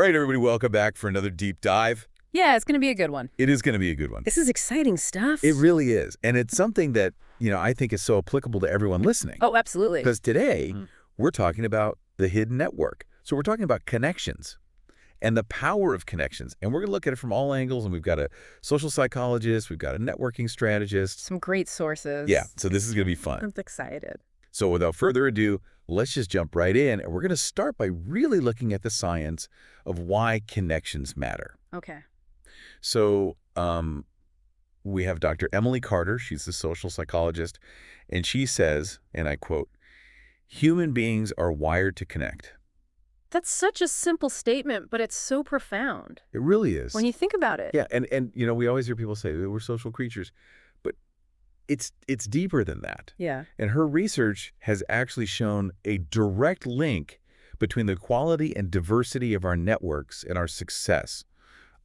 All right, everybody, welcome back for another deep dive. Yeah, it's going to be a good one. It is going to be a good one. This is exciting stuff. It really is. And it's something that, I think is so applicable to everyone listening. Oh, absolutely. Because today, we're talking about the hidden network. So we're talking about connections and the power of connections. And we're going to look at it from all angles. And we've got a social psychologist. We've got a networking strategist. Some great sources. Yeah, so this is going to be fun. I'm excited. So without further ado, let's just jump right in. And we're going to start by really looking at the science of why connections matter. Okay. So we have Dr. Emily Carter. She's the social psychologist. And she says, and I quote, "Human beings are wired to connect." That's such a simple statement, but it's so profound. It really is. When you think about it. Yeah, and we always hear people say we're social creatures, but it's deeper than that. Yeah. And her research has actually shown a direct link between the quality and diversity of our networks and our success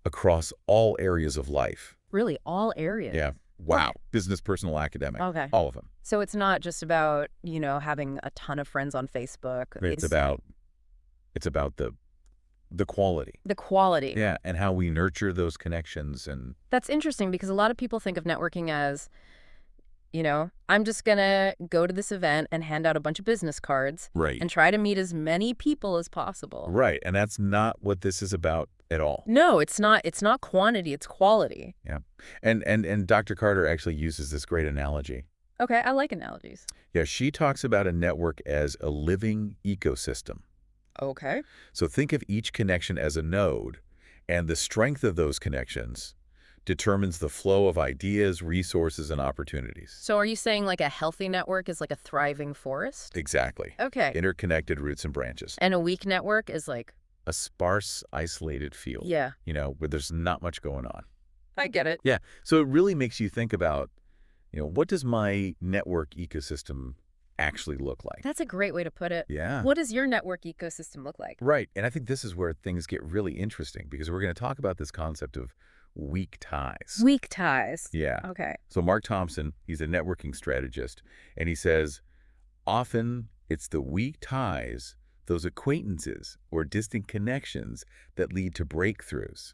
across all areas of life. Really, all areas. Yeah. Wow. Okay. Business, personal, academic. Okay. All of them. So it's not just about, having a ton of friends on Facebook. It's about the quality. The quality. Yeah, and how we nurture those connections. And That's interesting because a lot of people think of networking as, I'm just going to go to this event and hand out a bunch of business cards right. and try to meet as many people as possible. Right. And that's not what this is about at all. No, it's not. It's not quantity, it's quality. Yeah. And Dr. Carter actually uses this great analogy. Okay, I like analogies. Yeah, she talks about a network as a living ecosystem. Okay. So think of each connection as a node, and the strength of those connections determines the flow of ideas, resources, and opportunities. So are you saying like a healthy network is like a thriving forest? Exactly. Okay. Interconnected roots and branches. And a weak network is like? A sparse, isolated field. Yeah. Where there's not much going on. I get it. Yeah. So it really makes you think about, what does my network ecosystem actually look like? That's a great way to put it. Yeah. What does your network ecosystem look like? Right. And I think this is where things get really interesting because we're going to talk about this concept of weak ties. Weak ties. Yeah. Okay. So Mark Thompson, he's a networking strategist, and he says, often it's the weak ties, those acquaintances or distant connections that lead to breakthroughs.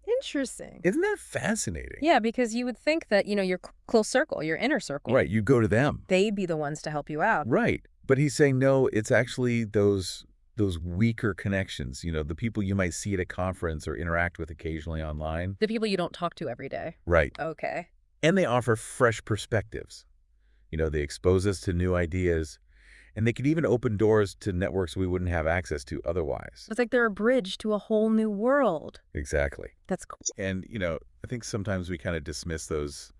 Interesting. Isn't that fascinating? Yeah, because you would think that, your close circle, your inner circle. Right. You go to them. They'd be the ones to help you out. Right. But he's saying, no, it's actually those weaker connections, the people you might see at a conference or interact with occasionally online. The people you don't talk to every day. Right. Okay. And they offer fresh perspectives. They expose us to new ideas, and they could even open doors to networks we wouldn't have access to otherwise. It's like they're a bridge to a whole new world. Exactly. That's cool. And, I think sometimes we kind of dismiss those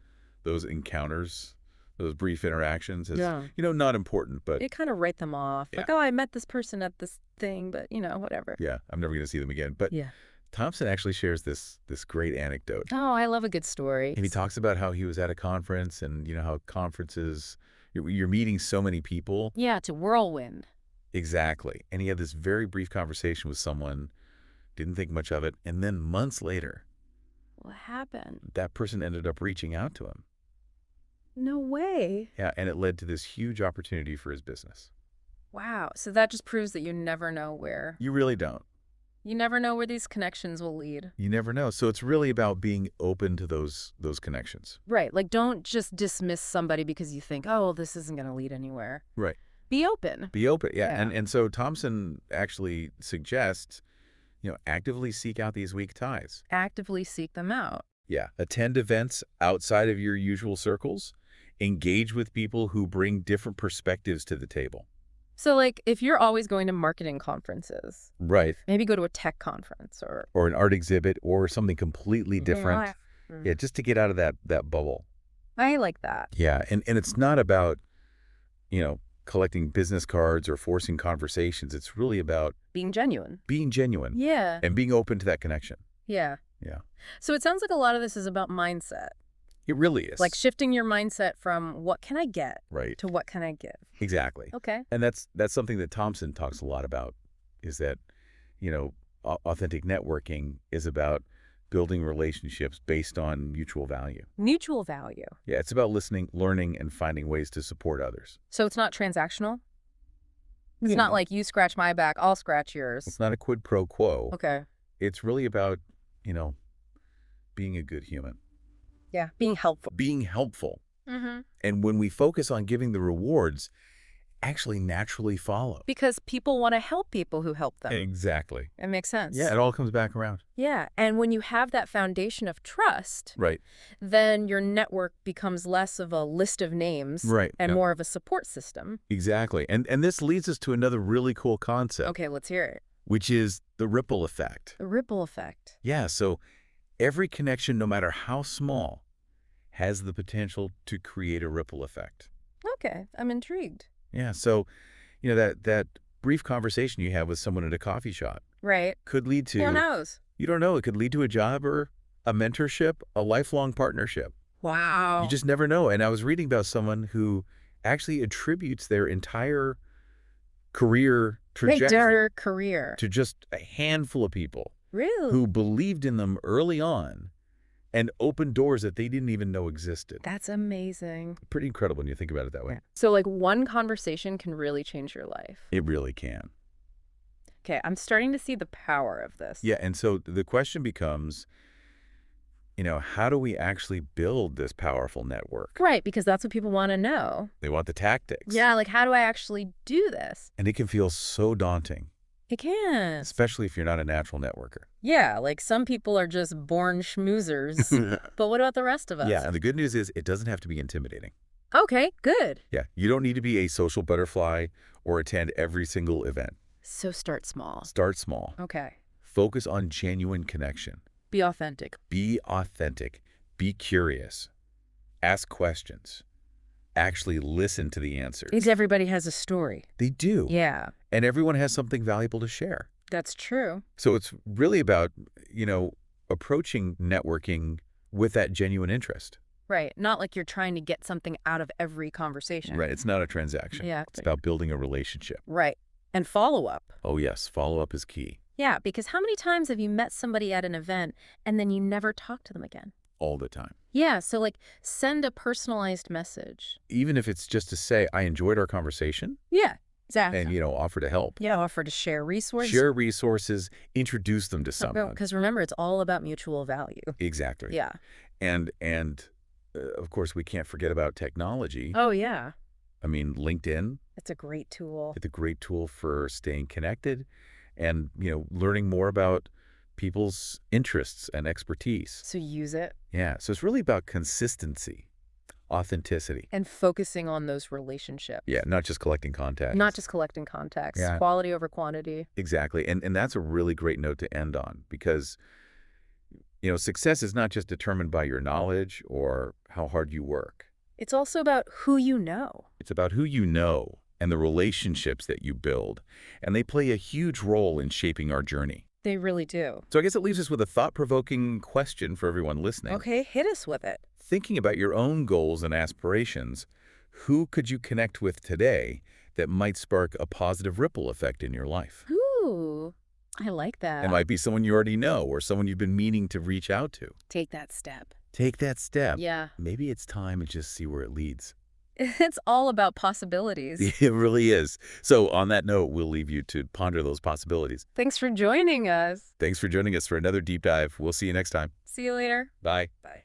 encounters, those brief interactions as, not important, but... You kind of write them off. Yeah. Like, oh, I met this person at this thing, but, whatever. Yeah, I'm never going to see them again. But yeah. Thompson actually shares this great anecdote. Oh, I love a good story. And he talks about how he was at a conference and, how conferences, you're meeting so many people. Yeah, it's a whirlwind. Exactly. And he had this very brief conversation with someone, didn't think much of it, and then months later... What happened? That person ended up reaching out to him. No way. Yeah, and it led to this huge opportunity for his business. Wow. So that just proves that you never know where. You really don't. You never know where these connections will lead. You never know. So it's really about being open to those connections. Right. Like, don't just dismiss somebody because you think, oh, well, this isn't going to lead anywhere. Right. Be open. Be open, yeah. Yeah. And so Thompson actually suggests, actively seek out these weak ties. Actively seek them out. Yeah. Attend events outside of your usual circles. Engage with people who bring different perspectives to the table. So, like, if you're always going to marketing conferences, right? Maybe go to a tech conference or an art exhibit or something completely different. Yeah, just to get out of that bubble. I like that. Yeah, and it's not about, collecting business cards or forcing conversations. It's really about being genuine. Being genuine. Yeah. And being open to that connection. Yeah. Yeah. So it sounds like a lot of this is about mindset. It really is. Like shifting your mindset from what can I get to what can I give. Exactly. Okay. And that's something that Thompson talks a lot about, is that, authentic networking is about building relationships based on mutual value. Mutual value. Yeah, it's about listening, learning, and finding ways to support others. So it's not transactional? It's not like you scratch my back, I'll scratch yours. It's not a quid pro quo. Okay. It's really about, you know, being a good human, Yeah. Being helpful. being helpful. Mm-hmm. And when we focus on giving the rewards, actually naturally follow. Because people want to help people who help them. Exactly. It makes sense. Yeah, it all comes back around. Yeah. And when you have that foundation of trust, Right. then your network becomes less of a list of names Right. and Yep. more of a support system. Exactly. And this leads us to another really cool concept, Okay, let's hear it. which is the ripple effect. The ripple effect. Yeah, so every connection, no matter how small, has the potential to create a ripple effect. Okay, I'm intrigued. Yeah, so, that brief conversation you have with someone at a coffee shop Right. could lead to, Who knows? you don't know, it could lead to a job or a mentorship, a lifelong partnership. Wow. You just never know. And I was reading about someone who actually attributes their entire career trajectory their career. to just a handful of people Really? who believed in them early on and opened doors that they didn't even know existed. That's amazing. Pretty incredible when you think about it that way. So, like, one conversation can really change your life. It really can. Okay, I'm starting to see the power of this. Yeah, and so the question becomes, how do we actually build this powerful network? Right, because that's what people want to know. They want the tactics. Yeah, like, how do I actually do this? And it can feel so daunting, It can. especially if you're not a natural networker. Yeah, like some people are just born schmoozers. But what about the rest of us? Yeah, and the good news is it doesn't have to be intimidating. Okay, good. Yeah, you don't need to be a social butterfly or attend every single event. So start small. Start small. Okay. Focus on genuine connection. Be authentic. Be authentic. Be curious. Ask questions. Actually listen to the answers. Because everybody has a story. They do. Yeah, And everyone has something valuable to share. that's true. So it's really about, approaching networking with that genuine interest. Right. Not like you're trying to get something out of every conversation. Right. It's not a transaction. Yeah. It's about building a relationship. Right. And follow up. Oh, yes. Follow-up is key. Yeah, because how many times have you met somebody at an event and then you never talk to them again? All the time. Yeah, so like send a personalized message. Even if it's just to say, I enjoyed our conversation Yeah, exactly. and, offer to help. Yeah, offer to share resources. Share resources, introduce them to someone. Because remember, it's all about mutual value. Exactly. Yeah. And of course, we can't forget about technology. Oh, yeah. I mean, LinkedIn, It's a great tool. it's a great tool for staying connected and, learning more about people's interests and expertise. So use it. Yeah. So it's really about consistency, authenticity. And focusing on those relationships. Yeah. Not just collecting contacts. Not just collecting contacts. Yeah. Quality over quantity. Exactly. And that's a really great note to end on because, success is not just determined by your knowledge or how hard you work. It's also about who you know. It's about who you know and the relationships that you build. And they play a huge role in shaping our journey. They really do. So I guess it leaves us with a thought-provoking question for everyone listening. Okay, hit us with it. Thinking about your own goals and aspirations, who could you connect with today that might spark a positive ripple effect in your life? Ooh, I like that. It might be someone you already know or someone you've been meaning to reach out to. Take that step. Take that step. Yeah. Maybe it's time to just see where it leads. It's all about possibilities. It really is. So on that note, we'll leave you to ponder those possibilities. Thanks for joining us. Thanks for joining us for another deep dive. We'll see you next time. See you later. Bye. Bye.